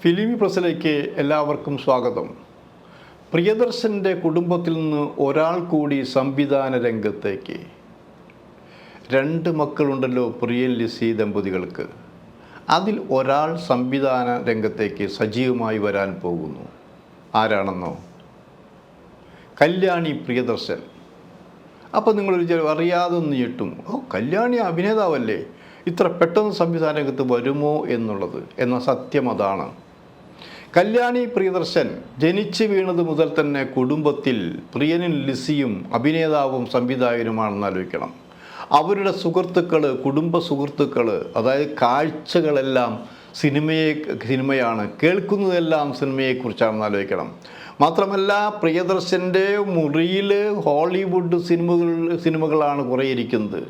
ഫിലിമി പ്രസിലേക്ക് എല്ലാവർക്കും സ്വാഗതം. പ്രിയദർശൻ്റെ കുടുംബത്തിൽ നിന്ന് ഒരാൾ കൂടി സംവിധാന രംഗത്തേക്ക്. 2 മക്കളുണ്ടല്ലോ പ്രിയൻ ലിസി ദമ്പതികൾക്ക്. അതിൽ ഒരാൾ സംവിധാന രംഗത്തേക്ക് സജീവമായി വരാൻ പോകുന്നു. ആരാണെന്നോ? കല്യാണി പ്രിയദർശൻ. അപ്പോൾ നിങ്ങളൊരു അറിയാതെ ഒന്ന് ഞെട്ടും, കല്യാണി അഭിനേതാവല്ലേ, ഇത്ര പെട്ടെന്ന് സംവിധാന രംഗത്ത് വരുമോ എന്നുള്ളത്. എന്നാൽ സത്യം അതാണ്. കല്യാണി പ്രിയദർശൻ ജനിച്ചു വീണത് മുതൽ തന്നെ കുടുംബത്തിൽ പ്രിയനും ലിസിയും അഭിനേതാവും സംവിധായകനുമാണെന്ന് ആലോചിക്കണം. അവരുടെ സുഹൃത്തുക്കൾ, കുടുംബ സുഹൃത്തുക്കൾ, അതായത് കാഴ്ചകളെല്ലാം സിനിമയാണ്, കേൾക്കുന്നതെല്ലാം സിനിമയെക്കുറിച്ചാണെന്ന് ആലോചിക്കണം. മാത്രമല്ല, പ്രിയദർശൻ്റെ മുറിയിൽ ഹോളിവുഡ് സിനിമകളാണ് കുറേ ഇരിക്കുന്നത്.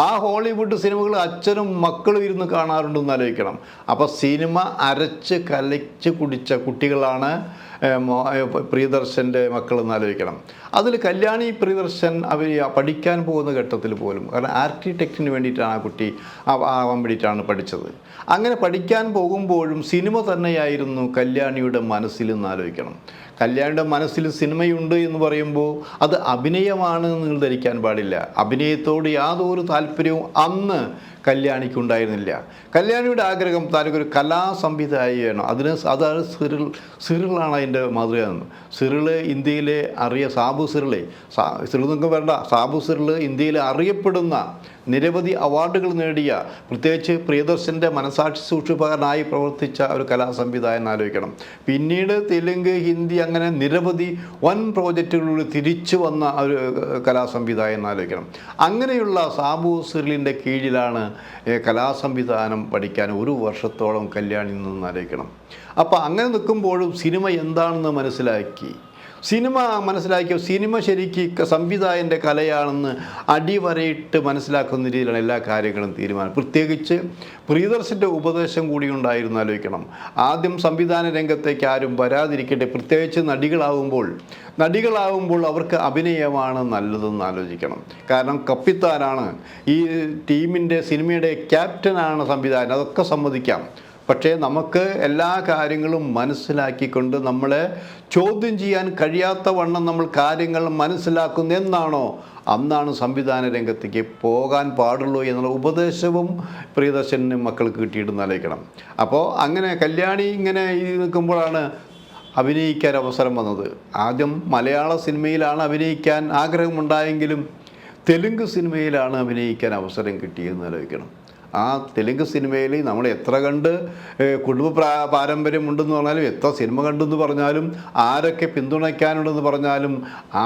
ആ ഹോളിവുഡ് സിനിമകൾ അച്ഛനും മക്കളും ഇരുന്ന് കാണാറുണ്ടെന്ന് ആലോചിക്കണം. അപ്പോൾ സിനിമ അരച്ച് കലച്ച് കുടിച്ച കുട്ടികളാണ് പ്രിയദർശൻ്റെ മക്കളെന്ന് ആലോചിക്കണം. അതിൽ കല്യാണി പ്രിയദർശൻ അവർ പഠിക്കാൻ പോകുന്ന ഘട്ടത്തിൽ പോലും, കാരണം ആർക്കിടെക്റ്റിന് വേണ്ടിയിട്ടാണ് ആ കുട്ടി ആവാൻ വേണ്ടിയിട്ടാണ് പഠിച്ചത്. അങ്ങനെ പഠിക്കാൻ പോകുമ്പോഴും സിനിമ തന്നെയായിരുന്നു കല്യാണിയുടെ മനസ്സിൽ നിന്ന് ആലോചിക്കണം. കല്യാണിയുടെ മനസ്സിൽ സിനിമയുണ്ട് എന്ന് പറയുമ്പോൾ അത് അഭിനയമാണ് നിങ്ങൾ ധരിക്കാൻ പാടില്ല. അഭിനയത്തോട് യാതൊരു താല്പര്യവും അന്ന് കല്യാണിക്കുണ്ടായിരുന്നില്ല. കല്യാണിയുടെ ആഗ്രഹം താനൊരു കലാ സംവിധായകയാണ്. അതാണ് സിറിളാണ് അതിൻ്റെ മാതൃക. സിറിള് ഇന്ത്യയിലെ സാബു സിറിള് നിങ്ങൾക്ക് വേണ്ട, സാബു സിറിള് ഇന്ത്യയിൽ അറിയപ്പെടുന്ന നിരവധി അവാർഡുകൾ നേടിയ, പ്രത്യേകിച്ച് പ്രിയദർശൻ്റെ മനസാക്ഷി സൂക്ഷിപ്പുകാരനായി പ്രവർത്തിച്ച ഒരു കലാ സംവിധായകൻ ആലോചിക്കണം. പിന്നീട് തെലുങ്ക്, ഹിന്ദി അങ്ങനെ നിരവധി വൻ പ്രോജക്റ്റുകളിലൂടെ തിരിച്ചു വന്ന ഒരു കലാ സംവിധായകൻ ആലോചിക്കണം. അങ്ങനെയുള്ള സാബു സിറിലിൻ്റെ കീഴിലാണ് കലാസംവിധാനം പഠിക്കാൻ 1 വർഷത്തോളം കല്യാണി നിന്ന് ആലോചിക്കണം. അപ്പോൾ അങ്ങനെ നിൽക്കുമ്പോഴും സിനിമ എന്താണെന്ന് മനസ്സിലാക്കിയ സിനിമ ശരിക്ക് സംവിധായകൻ്റെ കലയാണെന്ന് അടിവരയിട്ട് മനസ്സിലാക്കുന്ന രീതിയിലാണ് എല്ലാ കാര്യങ്ങളും തീരുമാനം. പ്രത്യേകിച്ച് പ്രിയദർശൻ്റെ ഉപദേശം കൂടി ഉണ്ടായിരുന്നു ആലോചിക്കണം. ആദ്യം സംവിധാന രംഗത്തേക്ക് ആരും വരാതിരിക്കട്ടെ, പ്രത്യേകിച്ച് നടികളാവുമ്പോൾ അവർക്ക് അഭിനയമാണ് നല്ലതെന്ന് ആലോചിക്കണം. കാരണം കപ്പിത്താനാണ്, ഈ ടീമിൻ്റെ സിനിമയുടെ ക്യാപ്റ്റനാണ് സംവിധായകൻ, അതൊക്കെ സമ്മതിക്കാം. പക്ഷേ നമുക്ക് എല്ലാ കാര്യങ്ങളും മനസ്സിലാക്കിക്കൊണ്ട് നമ്മളെ ചോദ്യം ചെയ്യാൻ കഴിയാത്ത വണ്ണം നമ്മൾ കാര്യങ്ങൾ മനസ്സിലാക്കുന്ന എന്നാണോ അന്നാണ് സംവിധാന രംഗത്തേക്ക് പോകാൻ പാടുള്ളൂ എന്നുള്ള ഉപദേശവും പ്രിയദർശന് മക്കൾക്ക് കിട്ടിയിട്ടെന്ന് ആലോചിക്കണം. അപ്പോൾ അങ്ങനെ കല്യാണി ഇങ്ങനെ നിൽക്കുമ്പോഴാണ് അഭിനയിക്കാൻ അവസരം വന്നത്. ആദ്യം മലയാള സിനിമയിലാണ് അഭിനയിക്കാൻ ആഗ്രഹമുണ്ടായെങ്കിലും തെലുങ്ക് സിനിമയിലാണ് അഭിനയിക്കാൻ അവസരം കിട്ടിയെന്ന് ആലോചിക്കണം. ആ തെലുങ്ക് സിനിമയിൽ നമ്മൾ എത്ര കണ്ട് കുടുംബ പാരമ്പര്യമുണ്ടെന്ന് പറഞ്ഞാലും, എത്ര സിനിമ കണ്ടെന്ന് പറഞ്ഞാലും, ആരൊക്കെ പിന്തുണയ്ക്കാനുണ്ടെന്ന് പറഞ്ഞാലും,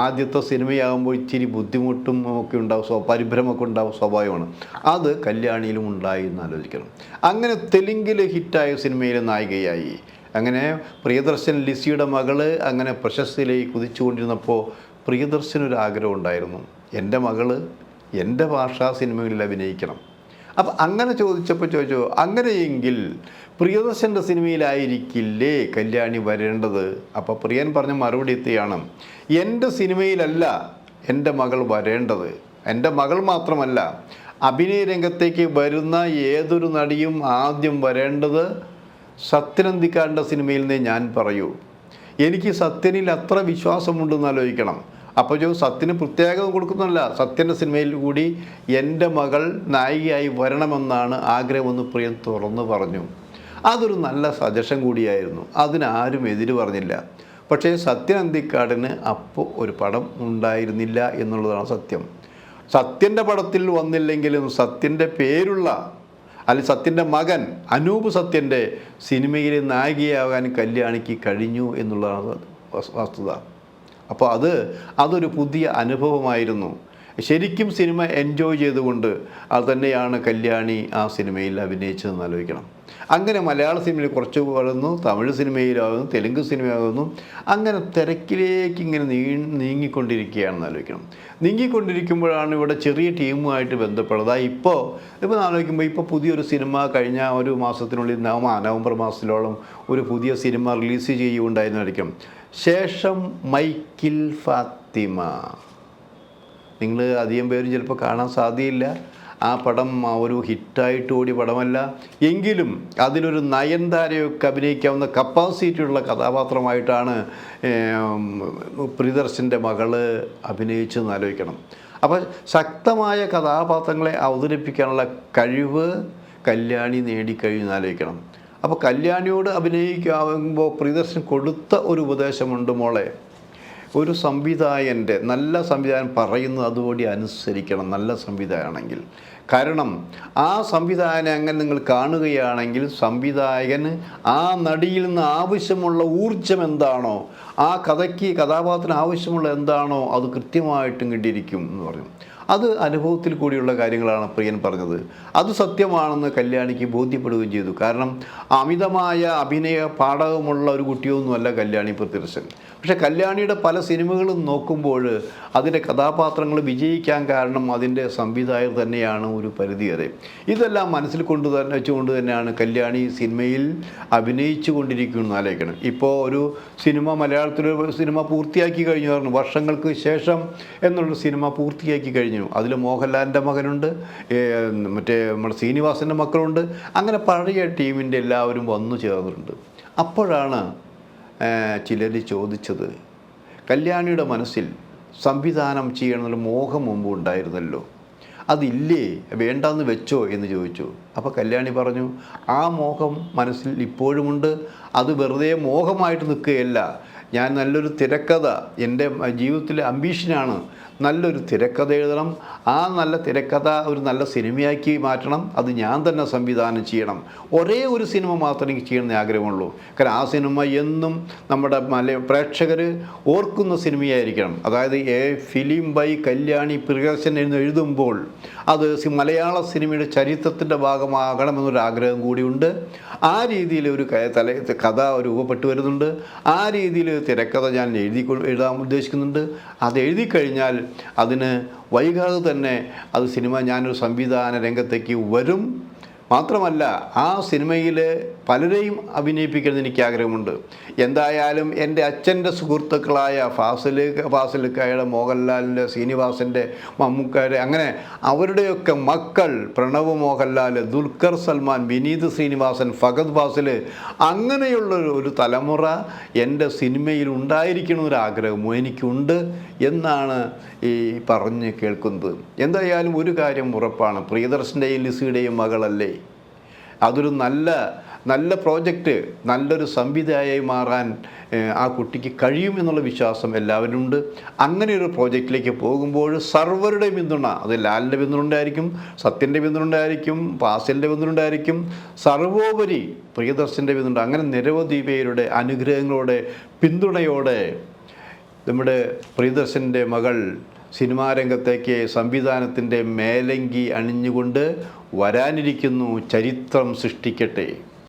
ആദ്യത്തെ സിനിമയാകുമ്പോൾ ഇച്ചിരി ബുദ്ധിമുട്ടും ഒക്കെ ഉണ്ടാവും, പരിഭ്രമമൊക്കെ ഉണ്ടാവും, സ്വാഭാവികമാണ്. അത് കല്യാണിയിലും ഉണ്ടായി എന്ന് ആലോചിക്കണം. അങ്ങനെ തെലുങ്കിൽ ഹിറ്റായ സിനിമയിലെ നായികയായി. അങ്ങനെ പ്രിയദർശൻ ലിസിയുടെ മകള് അങ്ങനെ പ്രശസ്തിയിലേക്ക് കുതിച്ചുകൊണ്ടിരുന്നപ്പോൾ പ്രിയദർശനൊരു ആഗ്രഹം ഉണ്ടായിരുന്നു, എൻ്റെ മകള് എൻ്റെ ഭാഷാ സിനിമകളിൽ അഭിനയിക്കണം. അപ്പം അങ്ങനെ ചോദിച്ചു, അങ്ങനെയെങ്കിൽ പ്രിയദർശൻ്റെ സിനിമയിലായിരിക്കില്ലേ കല്യാണി വരേണ്ടത്? അപ്പോൾ പ്രിയൻ പറഞ്ഞ മറുപടി എത്തിയാണ്, എൻ്റെ സിനിമയിലല്ല എൻ്റെ മകൾ വരേണ്ടത്. എൻ്റെ മകൾ മാത്രമല്ല, അഭിനയ രംഗത്തേക്ക് വരുന്ന ഏതൊരു നടിയും ആദ്യം വരേണ്ടത് സത്യനന്ദിക്കാടിൻ്റെ സിനിമയിൽ നിന്നേ ഞാൻ പറയൂ. എനിക്ക് സത്യനിൽ അത്ര വിശ്വാസമുണ്ടെന്ന് ആലോചിക്കണം. അപ്പോൾ സത്യന് പ്രത്യേകത കൊടുക്കുന്നില്ല, സത്യൻ്റെ സിനിമയിൽ കൂടി എൻ്റെ മകൾ നായികയായി വരണമെന്നാണ് ആഗ്രഹമെന്ന് പ്രിയൻ തുറന്നു പറഞ്ഞു. അതൊരു നല്ല സജഷൻ കൂടിയായിരുന്നു, അതിനാരും എതിര് പറഞ്ഞില്ല. പക്ഷേ സത്യനന്ദിക്കാടിന് അപ്പോൾ ഒരു പടം ഉണ്ടായിരുന്നില്ല എന്നുള്ളതാണ് സത്യം. സത്യൻ്റെ പടത്തിൽ വന്നില്ലെങ്കിലും സത്യൻ്റെ പേരുള്ള, അല്ലെങ്കിൽ സത്യൻ്റെ മകൻ അനൂപ് സത്യൻ്റെ സിനിമയിലെ നായികയാകാൻ കല്യാണിക്ക് കഴിഞ്ഞു എന്നുള്ളതാണ് വസ്തുത. അപ്പോൾ അതൊരു പുതിയ അനുഭവമായിരുന്നു. ശരിക്കും സിനിമ എൻജോയ് ചെയ്തുകൊണ്ട് അത് തന്നെയാണ് കല്യാണി ആ സിനിമയിൽ അഭിനയിച്ചതെന്ന് ആലോചിക്കണം. അങ്ങനെ മലയാള സിനിമയിൽ കുറച്ച് വളർന്നു, തമിഴ് സിനിമയിലാകുന്നു, തെലുങ്ക് സിനിമയാകുന്നു. അങ്ങനെ തിരക്കിലേക്ക് ഇങ്ങനെ നീങ്ങിക്കൊണ്ടിരിക്കുകയാണെന്ന് ആലോചിക്കണം. നീങ്ങിക്കൊണ്ടിരിക്കുമ്പോഴാണ് ഇവിടെ ചെറിയ ടീമുമായിട്ട് ബന്ധപ്പെടുന്നത്. ഇപ്പോൾ ആലോചിക്കുമ്പോൾ ഇപ്പോൾ പുതിയൊരു സിനിമ കഴിഞ്ഞ ഒരു മാസത്തിനുള്ളിൽ നവംബർ മാസത്തിലോളം ഒരു പുതിയ സിനിമ റിലീസ് ചെയ്യുകയുണ്ടായിരുന്നായിരിക്കും. ശേഷം മൈക്കിൾ ഫാത്തിമ. നിങ്ങൾ അധികം പേരും ചിലപ്പോൾ കാണാൻ സാധ്യതയില്ല. ആ പടം ഒരു ഹിറ്റായിട്ട് ഓടിയ പടമല്ല, എങ്കിലും അതിലൊരു നയൻതാരയൊക്കെ അഭിനയിക്കാവുന്ന കപ്പാസിറ്റിയുള്ള കഥാപാത്രമായിട്ടാണ് പ്രിയദർശൻ്റെ മകള് അഭിനയിച്ചതെന്ന് ആലോചിക്കണം. അപ്പോൾ ശക്തമായ കഥാപാത്രങ്ങളെ അവതരിപ്പിക്കാനുള്ള കഴിവ് കല്യാണി നേടിക്കഴിഞ്ഞെന്ന് ആലോചിക്കണം. അപ്പോൾ കല്യാണിയോട് അഭിനയിക്കാവുമ്പോൾ പ്രിയദർശൻ കൊടുത്ത ഒരു ഉപദേശമുണ്ട്, മോളെ, ഒരു സംവിധായകൻ്റെ നല്ല സംവിധായകൻ പറയുന്നത് അതുകൂടി അനുസരിക്കണം, നല്ല സംവിധായകനാണെങ്കിൽ. കാരണം ആ സംവിധായകനെ അങ്ങനെ നിങ്ങൾ കാണുകയാണെങ്കിൽ സംവിധായകന് ആ നടിയിൽ നിന്ന് ആവശ്യമുള്ള ഊർജം എന്താണോ, ആ കഥാപാത്രത്തിന് ആവശ്യമുള്ള എന്താണോ അത് കൃത്യമായിട്ടും കിട്ടിയിരിക്കും എന്ന് പറഞ്ഞു. അത് അനുഭവത്തിൽ കൂടിയുള്ള കാര്യങ്ങളാണ് പ്രിയൻ പറഞ്ഞത്. അത് സത്യമാണെന്ന് കല്യാണിക്ക് ബോധ്യപ്പെടുകയും ചെയ്തു. കാരണം അമിതമായ അഭിനയ പാടകമുള്ള ഒരു കുട്ടിയൊന്നുമല്ല കല്യാണി പ്രിയദർശൻ. പക്ഷേ കല്യാണിയുടെ പല സിനിമകളും നോക്കുമ്പോൾ അതിൻ്റെ കഥാപാത്രങ്ങൾ വിജയിക്കാൻ കാരണം അതിൻ്റെ സംവിധായകർ തന്നെയാണ് ഒരു പരിധി വരെ. ഇതെല്ലാം മനസ്സിൽ വെച്ചുകൊണ്ട് തന്നെയാണ് കല്യാണി സിനിമയിൽ അഭിനയിച്ചു കൊണ്ടിരിക്കുന്നത് ആലോചിക്കണം. ഇപ്പോൾ ഒരു സിനിമ, മലയാളത്തിലൊരു സിനിമ പൂർത്തിയാക്കി കഴിഞ്ഞു പറഞ്ഞു, വർഷങ്ങൾക്ക് ശേഷം എന്നുള്ളൊരു സിനിമ പൂർത്തിയാക്കി കഴിഞ്ഞു. അതിൽ മോഹൻലാലിൻ്റെ മകനുണ്ട്, മറ്റേ നമ്മുടെ ശ്രീനിവാസൻ്റെ മക്കളുണ്ട്, അങ്ങനെ പഴയ ടീമിൻ്റെ എല്ലാവരും വന്നു ചേർന്നിട്ടുണ്ട്. അപ്പോഴാണ് ചിലർ ചോദിച്ചത്, കല്യാണിയുടെ മനസ്സിൽ സംവിധാനം ചെയ്യണമെന്നുള്ള മോഹം മുമ്പ് ഉണ്ടായിരുന്നല്ലോ, അതില്ലേ, വേണ്ടെന്ന് വെച്ചോ എന്ന് ചോദിച്ചു. അപ്പോൾ കല്യാണി പറഞ്ഞു, ആ മോഹം മനസ്സിൽ ഇപ്പോഴുമുണ്ട്, അത് വെറുതെ മോഹമായിട്ട് നിൽക്കുകയല്ല. ഞാൻ നല്ലൊരു തിരക്കഥ, എൻ്റെ ജീവിതത്തിലെ അംബീഷനാണ് നല്ലൊരു തിരക്കഥ എഴുതണം, ആ നല്ല തിരക്കഥ ഒരു നല്ല സിനിമയാക്കി മാറ്റണം, അത് ഞാൻ തന്നെ സംവിധാനം ചെയ്യണം. ഒരേ ഒരു സിനിമ മാത്രമേ എനിക്ക് ചെയ്യണമെന്ന് ആഗ്രഹമുള്ളൂ. കാരണം ആ സിനിമ എന്നും നമ്മുടെ പ്രേക്ഷകർ ഓർക്കുന്ന സിനിമയായിരിക്കണം. അതായത് a film by Kalyani Priyadarshan എന്ന് എഴുതുമ്പോൾ അത് മലയാള സിനിമയുടെ ചരിത്രത്തിൻ്റെ ഭാഗമാകണമെന്നൊരാഗ്രഹം കൂടിയുണ്ട്. ആ രീതിയിൽ ഒരു കഥ രൂപപ്പെട്ടു വരുന്നുണ്ട്. ആ രീതിയിൽ തിരക്കഥ ഞാൻ എഴുതാൻ ഉദ്ദേശിക്കുന്നുണ്ട്. അത് എഴുതി കഴിഞ്ഞാൽ അതിന് വൈകാതെ തന്നെ അത് സിനിമ ഞാനൊരു സംവിധാന രംഗത്തേക്ക് വരും. മാത്രമല്ല ആ സിനിമയിൽ പലരെയും അഭിനയിപ്പിക്കുന്നത് എനിക്ക് ആഗ്രഹമുണ്ട്. എന്തായാലും എൻ്റെ അച്ഛൻ്റെ സുഹൃത്തുക്കളായ ഫാസിലിക്കയുടെ, മോഹൻലാലിൻ്റെ, ശ്രീനിവാസൻ്റെ, മമ്മൂക്കയുടെ, അങ്ങനെ അവരുടെയൊക്കെ മക്കൾ പ്രണവ് മോഹൻലാൽ, ദുൽഖർ സൽമാൻ, വിനീത് ശ്രീനിവാസൻ, ഫഹദ് ഫാസിൽ, അങ്ങനെയുള്ള ഒരു തലമുറ എൻ്റെ സിനിമയിൽ ഉണ്ടായിരിക്കണമെന്നൊരാഗ്രഹം എനിക്കുണ്ട് എന്നാണ് ഈ പറഞ്ഞ് കേൾക്കുന്നത്. എന്തായാലും ഒരു കാര്യം ഉറപ്പാണ്, പ്രിയദർശൻ്റെയും ലിസിയുടെയും മകളല്ലേ, അതൊരു നല്ല പ്രോജക്റ്റ്, നല്ലൊരു സംവിധായകമായി മാറാൻ ആ കുട്ടിക്ക് കഴിയും എന്നുള്ള വിശ്വാസം എല്ലാവരും ഉണ്ട്. അങ്ങനെ ഒരു പ്രോജക്റ്റിലേക്ക് പോകുമ്പോൾ സർവരുടെയും പിന്തുണ, അത് ലാലിൻ്റെ പിന്തുണ ഉണ്ടായിരിക്കും, സത്യൻ്റെ പിന്തുണ ഉണ്ടായിരിക്കും, ഫാസിലിൻ്റെ പിന്തുണ ഉണ്ടായിരിക്കും, സർവോപരി പ്രിയദർശൻ്റെ പിന്തുണ, അങ്ങനെ നിരവധി പേരുടെ അനുഗ്രഹങ്ങളോടെ, പിന്തുണയോടെ നമ്മുടെ പ്രിയദർശൻ്റെ മകൾ സിനിമാ രംഗത്തേക്ക് സംവിധാനത്തിൻ്റെ മേലങ്കി അണിഞ്ഞുകൊണ്ട് വരാനിരിക്കുന്നു. ചരിത്രം സൃഷ്ടിക്കട്ടെ.